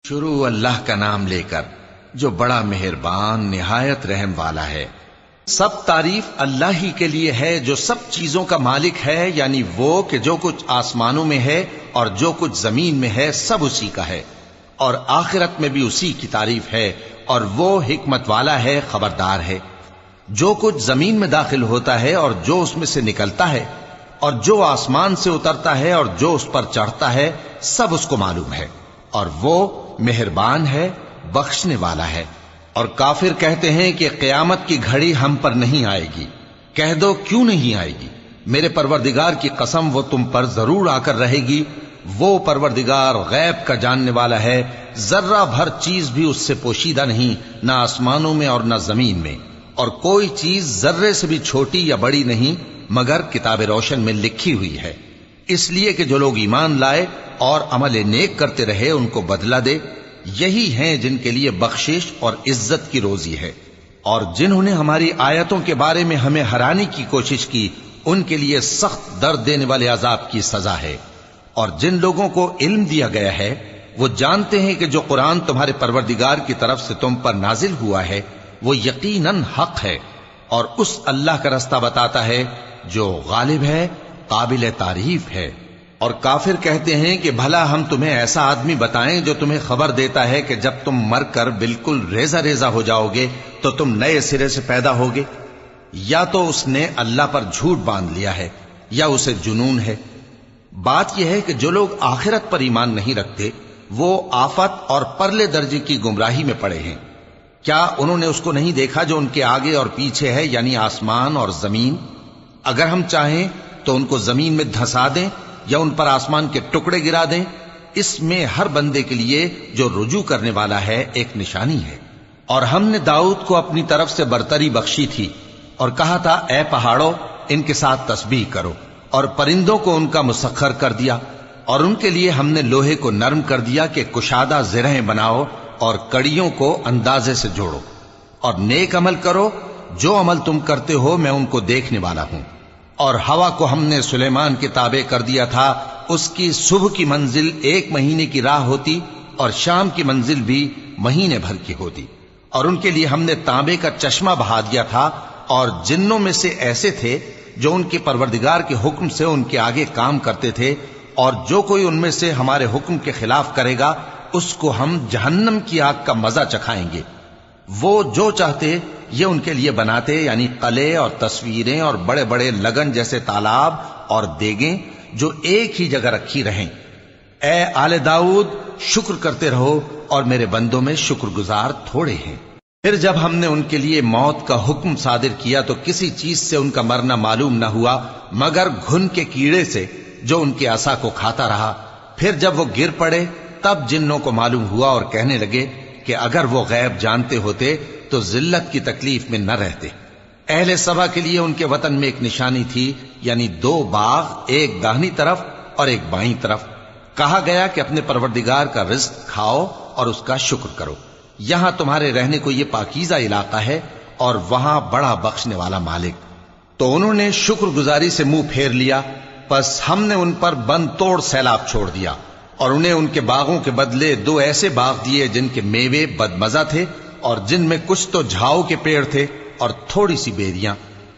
شروع اللہ کا نام لے کر جو بڑا مہربان نہایت رحم والا ہے۔ سب تعریف اللہ ہی کے لیے ہے جو سب چیزوں کا مالک ہے، یعنی وہ کہ جو کچھ آسمانوں میں ہے اور جو کچھ زمین میں ہے سب اسی کا ہے، اور آخرت میں بھی اسی کی تعریف ہے، اور وہ حکمت والا ہے، خبردار ہے۔ جو کچھ زمین میں داخل ہوتا ہے اور جو اس میں سے نکلتا ہے اور جو آسمان سے اترتا ہے اور جو اس پر چڑھتا ہے سب اس کو معلوم ہے، اور وہ مہربان ہے، بخشنے والا ہے۔ اور کافر کہتے ہیں کہ قیامت کی گھڑی ہم پر نہیں آئے گی۔ کہہ دو کیوں نہیں آئے گی؟ میرے پروردگار کی قسم وہ تم پر ضرور آ کر رہے گی۔ وہ پروردگار غیب کا جاننے والا ہے، ذرہ بھر چیز بھی اس سے پوشیدہ نہیں، نہ آسمانوں میں اور نہ زمین میں، اور کوئی چیز ذرے سے بھی چھوٹی یا بڑی نہیں مگر کتاب روشن میں لکھی ہوئی ہے، اس لیے کہ جو لوگ ایمان لائے اور عمل نیک کرتے رہے ان کو بدلہ دے۔ یہی ہیں جن کے لیے بخشش اور عزت کی روزی ہے، اور جنہوں نے ہماری آیتوں کے بارے میں ہمیں ہرانے کی کوشش کی ان کے لیے سخت درد دینے والے عذاب کی سزا ہے۔ اور جن لوگوں کو علم دیا گیا ہے وہ جانتے ہیں کہ جو قرآن تمہارے پروردگار کی طرف سے تم پر نازل ہوا ہے وہ یقیناً حق ہے، اور اس اللہ کا رستہ بتاتا ہے جو غالب ہے، قابل تعریف ہے۔ اور کافر کہتے ہیں کہ بھلا ہم تمہیں ایسا آدمی بتائیں جو تمہیں خبر دیتا ہے کہ جب تم مر کر بالکل ریزہ ریزہ ہو جاؤ گے تو تم نئے سرے سے پیدا ہوگے؟ یا تو اس نے اللہ پر جھوٹ باندھ لیا ہے یا اسے جنون ہے۔ بات یہ ہے کہ جو لوگ آخرت پر ایمان نہیں رکھتے وہ آفت اور پرلے درجے کی گمراہی میں پڑے ہیں۔ کیا انہوں نے اس کو نہیں دیکھا جو ان کے آگے اور پیچھے ہے، یعنی آسمان اور زمین؟ اگر ہم چاہیں تو ان کو زمین میں دھسا دیں یا ان پر آسمان کے ٹکڑے گرا دیں، اس میں ہر بندے کے لیے جو رجوع کرنے والا ہے ایک نشانی ہے۔ اور ہم نے داؤد کو اپنی طرف سے برتری بخشی تھی اور کہا تھا اے پہاڑوں ان کے ساتھ تسبیح کرو، اور پرندوں کو ان کا مسخر کر دیا، اور ان کے لیے ہم نے لوہے کو نرم کر دیا کہ کشادہ زرہیں بناؤ اور کڑیوں کو اندازے سے جوڑو، اور نیک عمل کرو، جو عمل تم کرتے ہو میں ان کو دیکھنے والا ہوں۔ اور ہوا کو ہم نے سلیمان کے تابع کر دیا تھا، اس کی صبح کی منزل 1 مہینے کی راہ ہوتی اور شام کی منزل بھی مہینے بھر کی ہوتی۔ اور ان کے لیے ہم نے تانبے کا چشمہ بہا دیا تھا، اور جنوں میں سے ایسے تھے جو ان کے پروردگار کے حکم سے ان کے آگے کام کرتے تھے، اور جو کوئی ان میں سے ہمارے حکم کے خلاف کرے گا اس کو ہم جہنم کی آگ کا مزہ چکھائیں گے۔ وہ جو چاہتے یہ ان کے لیے بناتے، یعنی قلعے اور تصویریں اور بڑے بڑے لگن جیسے تالاب اور دیگیں جو ایک ہی جگہ رکھی رہیں۔ اے آل داؤد شکر کرتے رہو، اور میرے بندوں میں شکر گزار تھوڑے ہیں۔ پھر جب ہم نے ان کے لیے موت کا حکم صادر کیا تو کسی چیز سے ان کا مرنا معلوم نہ ہوا مگر گھن کے کیڑے سے جو ان کے عصا کو کھاتا رہا۔ پھر جب وہ گر پڑے تب جنوں کو معلوم ہوا اور کہنے لگے کہ اگر وہ غیب جانتے ہوتے تو ذلت کی تکلیف میں نہ رہتے۔ اہل سبا کے لیے ان کے وطن میں ایک نشانی تھی، یعنی 2 باغ، ایک داہنی طرف اور ایک بائیں طرف۔ کہا گیا کہ اپنے پروردگار کا رزق کھاؤ اور اس کا شکر کرو، یہاں تمہارے رہنے کو یہ پاکیزہ علاقہ ہے اور وہاں بڑا بخشنے والا مالک۔ تو انہوں نے شکر گزاری سے منہ پھیر لیا، پس ہم نے ان پر بند توڑ سیلاب چھوڑ دیا، اور انہیں ان کے باغوں کے بدلے 2 ایسے باغ دیے جن کے میوے بدمزہ تھے اور جن میں کچھ تو جھاؤ کے پیڑ تھے اور تھوڑی سی بیریاں۔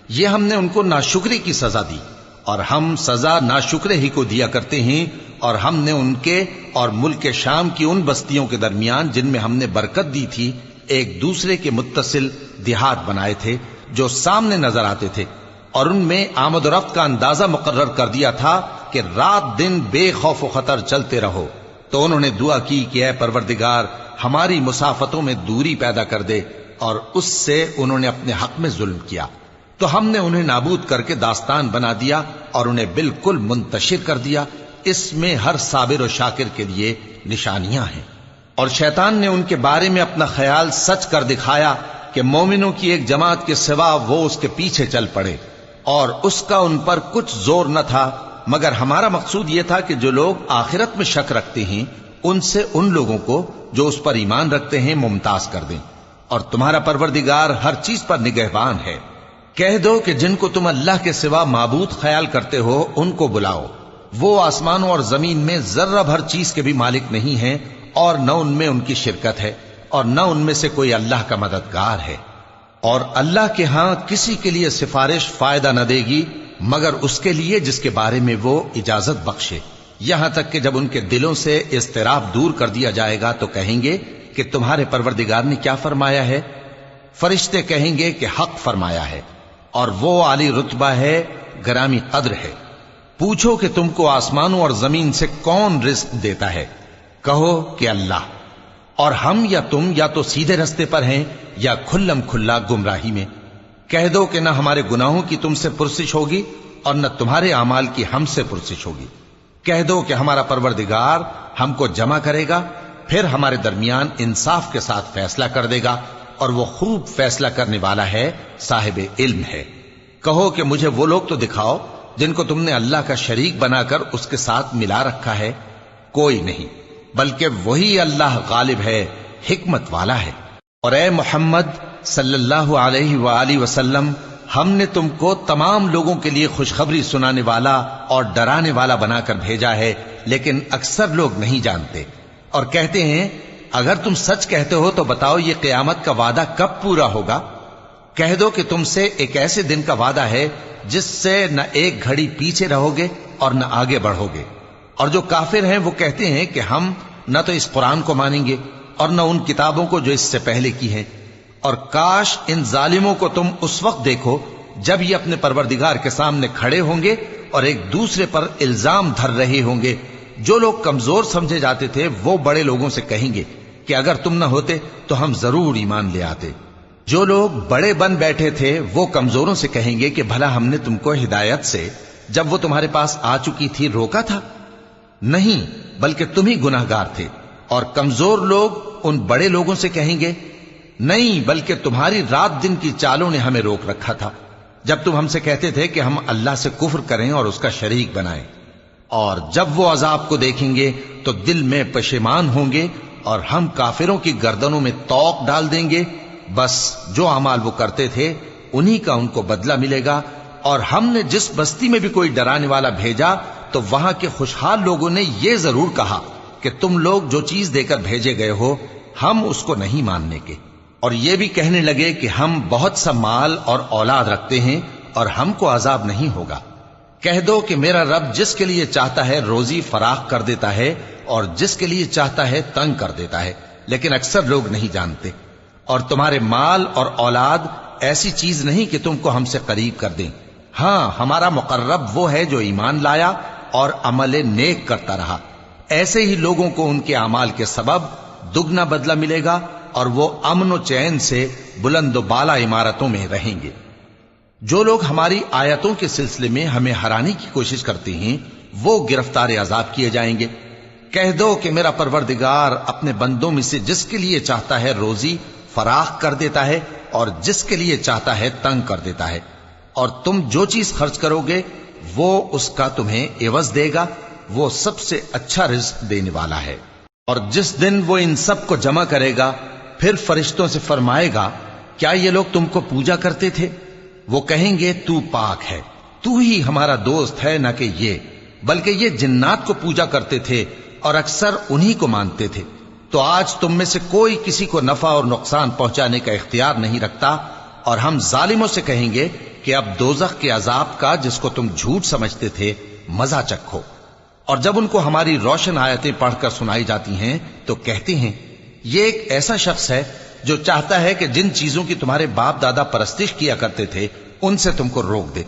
یہ ہم نے ان کو ناشکری کی سزا دی، اور ہم سزا ناشکرے ہی کو دیا کرتے ہیں۔ اور ہم نے ان کے اور ملک شام کی ان بستیوں کے درمیان جن میں ہم نے برکت دی تھی ایک دوسرے کے متصل دیہات بنائے تھے جو سامنے نظر آتے تھے، اور ان میں آمد و رفت کا اندازہ مقرر کر دیا تھا کہ رات دن بے خوف و خطر چلتے رہو۔ تو انہوں نے دعا کی کہ اے پروردگار ہماری مسافتوں میں دوری پیدا کر دے، اور اس سے انہوں نے اپنے حق میں ظلم کیا تو ہم نے انہیں نابود کر کے داستان بنا دیا اور انہیں بالکل منتشر کر دیا۔ اس میں ہر صابر و شاکر کے لیے نشانیاں ہیں۔ اور شیطان نے ان کے بارے میں اپنا خیال سچ کر دکھایا کہ مومنوں کی ایک جماعت کے سوا وہ اس کے پیچھے چل پڑے، اور اس کا ان پر کچھ زور نہ تھا، مگر ہمارا مقصود یہ تھا کہ جو لوگ آخرت میں شک رکھتے ہیں ان سے ان لوگوں کو جو اس پر ایمان رکھتے ہیں ممتاز کر دیں، اور تمہارا پروردگار ہر چیز پر نگہبان ہے۔ کہہ دو کہ جن کو تم اللہ کے سوا معبود خیال کرتے ہو ان کو بلاؤ، وہ آسمانوں اور زمین میں ذرہ بھر چیز کے بھی مالک نہیں ہیں، اور نہ ان میں ان کی شرکت ہے، اور نہ ان میں سے کوئی اللہ کا مددگار ہے، اور اللہ کے ہاں کسی کے لیے سفارش فائدہ نہ دے گی مگر اس کے لیے جس کے بارے میں وہ اجازت بخشے، یہاں تک کہ جب ان کے دلوں سے اضطراب دور کر دیا جائے گا تو کہیں گے کہ تمہارے پروردگار نے کیا فرمایا ہے؟ فرشتے کہیں گے کہ حق فرمایا ہے، اور وہ عالی رتبہ ہے، گرامی قدر ہے۔ پوچھو کہ تم کو آسمانوں اور زمین سے کون رزق دیتا ہے؟ کہو کہ اللہ، اور ہم یا تم یا تو سیدھے رستے پر ہیں یا کھلم کھلا گمراہی میں۔ کہہ دو کہ نہ ہمارے گناہوں کی تم سے پرسش ہوگی اور نہ تمہارے اعمال کی ہم سے پرسش ہوگی۔ کہہ دو کہ ہمارا پروردگار ہم کو جمع کرے گا، پھر ہمارے درمیان انصاف کے ساتھ فیصلہ کر دے گا، اور وہ خوب فیصلہ کرنے والا ہے، صاحب علم ہے۔ کہو کہ مجھے وہ لوگ تو دکھاؤ جن کو تم نے اللہ کا شریک بنا کر اس کے ساتھ ملا رکھا ہے۔ کوئی نہیں، بلکہ وہی اللہ غالب ہے، حکمت والا ہے۔ اور اے محمد صلی اللہ علیہ وآلہ وسلم، ہم نے تم کو تمام لوگوں کے لیے خوشخبری سنانے والا اور ڈرانے والا بنا کر بھیجا ہے، لیکن اکثر لوگ نہیں جانتے، اور کہتے ہیں اگر تم سچ کہتے ہو تو بتاؤ یہ قیامت کا وعدہ کب پورا ہوگا؟ کہہ دو کہ تم سے ایک ایسے دن کا وعدہ ہے جس سے نہ ایک گھڑی پیچھے رہو گے اور نہ آگے بڑھو گے۔ اور جو کافر ہیں وہ کہتے ہیں کہ ہم نہ تو اس قرآن کو مانیں گے اور نہ ان کتابوں کو جو اس سے پہلے کی ہیں، اور کاش ان ظالموں کو تم اس وقت دیکھو جب یہ اپنے پروردگار کے سامنے کھڑے ہوں گے اور ایک دوسرے پر الزام دھر رہے ہوں گے۔ جو لوگ کمزور سمجھے جاتے تھے وہ بڑے لوگوں سے کہیں گے کہ اگر تم نہ ہوتے تو ہم ضرور ایمان لے آتے۔ جو لوگ بڑے بن بیٹھے تھے وہ کمزوروں سے کہیں گے کہ بھلا ہم نے تم کو ہدایت سے جب وہ تمہارے پاس آ چکی تھی روکا تھا؟ نہیں، بلکہ تم ہی گناہگار تھے۔ اور کمزور لوگ ان بڑے لوگوں سے کہیں گے نہیں، بلکہ تمہاری رات دن کی چالوں نے ہمیں روک رکھا تھا جب تم ہم سے کہتے تھے کہ ہم اللہ سے کفر کریں اور اس کا شریک بنائیں۔ اور جب وہ عذاب کو دیکھیں گے تو دل میں پشیمان ہوں گے، اور ہم کافروں کی گردنوں میں طوق ڈال دیں گے۔ بس جو اعمال وہ کرتے تھے انہی کا ان کو بدلہ ملے گا۔ اور ہم نے جس بستی میں بھی کوئی ڈرانے والا بھیجا تو وہاں کے خوشحال لوگوں نے یہ ضرور کہا کہ تم لوگ جو چیز دے کر بھیجے گئے ہو ہم اس کو نہیں ماننے کے، اور یہ بھی کہنے لگے کہ ہم بہت سا مال اور اولاد رکھتے ہیں اور ہم کو عذاب نہیں ہوگا۔ کہہ دو کہ میرا رب جس کے لیے چاہتا ہے روزی فراخ کر دیتا ہے اور جس کے لیے چاہتا ہے تنگ کر دیتا ہے، لیکن اکثر لوگ نہیں جانتے۔ اور تمہارے مال اور اولاد ایسی چیز نہیں کہ تم کو ہم سے قریب کر دیں۔ ہاں، ہمارا مقرب وہ ہے جو ایمان لایا اور عمل نیک کرتا رہا۔ ایسے ہی لوگوں کو ان کے اعمال کے سبب دگنا بدلہ ملے گا، اور وہ امن و چین سے بلند و بالا عمارتوں میں رہیں گے۔ جو لوگ ہماری آیتوں کے سلسلے میں ہمیں ہرانے کی کوشش کرتے ہیں وہ گرفتار عذاب کیے جائیں گے۔ کہہ دو کہ میرا پروردگار اپنے بندوں میں سے جس کے لیے چاہتا ہے روزی فراخ کر دیتا ہے اور جس کے لیے چاہتا ہے تنگ کر دیتا ہے، اور تم جو چیز خرچ کرو گے وہ اس کا تمہیں عوض دے گا، وہ سب سے اچھا رزق دینے والا ہے۔ اور جس دن وہ ان سب کو جمع کرے گا پھر فرشتوں سے فرمائے گا کیا یہ لوگ تم کو پوجا کرتے تھے؟ وہ کہیں گے تو پاک ہے، تو ہی ہمارا دوست ہے، نہ کہ یہ، بلکہ یہ جنات کو پوجا کرتے تھے اور اکثر انہی کو مانتے تھے۔ تو آج تم میں سے کوئی کسی کو نفع اور نقصان پہنچانے کا اختیار نہیں رکھتا، اور ہم ظالموں سے کہیں گے کہ اب دوزخ کے عذاب کا جس کو تم جھوٹ سمجھتے تھے مزہ چکھو۔ اور جب ان کو ہماری روشن آیتیں پڑھ کر سنائی جاتی ہیں تو کہتے ہیں یہ ایک ایسا شخص ہے جو چاہتا ہے کہ جن چیزوں کی تمہارے باپ دادا پرستش کیا کرتے تھے ان سے تم کو روک دے،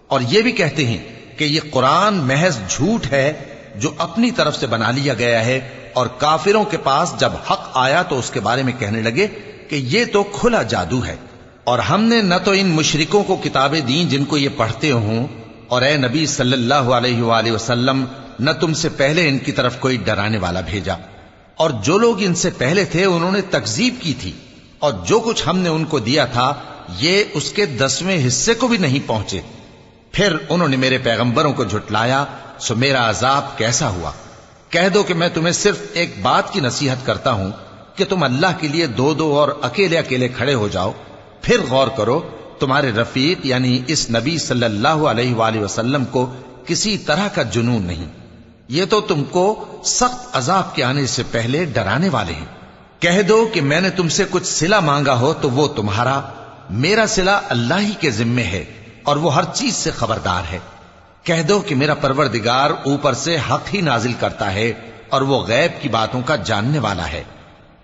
اور یہ بھی کہتے ہیں کہ یہ قرآن محض جھوٹ ہے جو اپنی طرف سے بنا لیا گیا ہے۔ اور کافروں کے پاس جب حق آیا تو اس کے بارے میں کہنے لگے کہ یہ تو کھلا جادو ہے، اور ہم نے نہ تو ان مشرکوں کو کتابیں دیں جن کو یہ پڑھتے ہوں، اور اے نبی صلی اللہ علیہ وآلہ وسلم نہ تم سے پہلے ان کی طرف کوئی ڈرانے والا بھیجا، اور جو لوگ ان سے پہلے تھے انہوں نے تکذیب کی تھی، اور جو کچھ ہم نے ان کو دیا تھا یہ اس کے 10ویں حصے کو بھی نہیں پہنچے۔ پھر انہوں نے میرے پیغمبروں کو جھٹلایا، سو میرا عذاب کیسا ہوا۔ کہہ دو کہ میں تمہیں صرف ایک بات کی نصیحت کرتا ہوں کہ تم اللہ کے لیے دو دو اور اکیلے اکیلے کھڑے ہو جاؤ، پھر غور کرو تمہارے رفیق یعنی اس نبی صلی اللہ علیہ وآلہ وسلم کو کسی طرح کا جنون نہیں۔ یہ تو تم کو سخت عذاب کے آنے سے پہلے ڈرانے والے ہیں۔ کہہ دو کہ میں نے تم سے کچھ صلہ مانگا ہو تو وہ تمہارا، میرا صلہ اللہ ہی کے ذمے ہے اور وہ ہر چیز سے خبردار ہے۔ کہہ دو کہ میرا پروردگار اوپر سے حق ہی نازل کرتا ہے اور وہ غیب کی باتوں کا جاننے والا ہے۔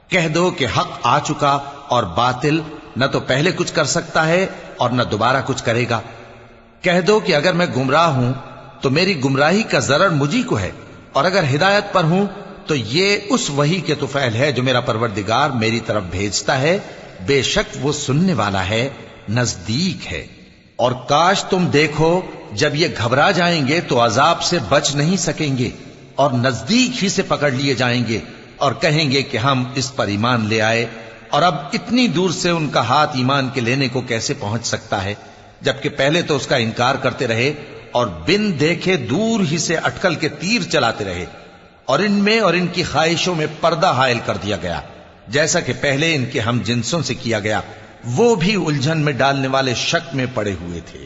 کہہ دو کہ حق آ چکا اور باطل نہ تو پہلے کچھ کر سکتا ہے اور نہ دوبارہ کچھ کرے گا۔ کہہ دو کہ اگر میں گمراہ ہوں تو میری گمراہی کا ضرر مجھی کو ہے، اور اگر ہدایت پر ہوں تو یہ اس وحی کے طفیل ہے جو میرا پروردگار میری طرف بھیجتا ہے، بے شک وہ سننے والا ہے، نزدیک ہے۔ اور کاش تم دیکھو جب یہ گھبرا جائیں گے تو عذاب سے بچ نہیں سکیں گے اور نزدیک ہی سے پکڑ لیے جائیں گے اور کہیں گے کہ ہم اس پر ایمان لے آئے، اور اب اتنی دور سے ان کا ہاتھ ایمان کے لینے کو کیسے پہنچ سکتا ہے، جبکہ پہلے تو اس کا انکار کرتے رہے اور بن دیکھے دور ہی سے اٹکل کے تیر چلاتے رہے، اور ان میں اور ان کی خواہشوں میں پردہ حائل کر دیا گیا، جیسا کہ پہلے ان کے ہم جنسوں سے کیا گیا، وہ بھی الجھن میں ڈالنے والے شک میں پڑے ہوئے تھے۔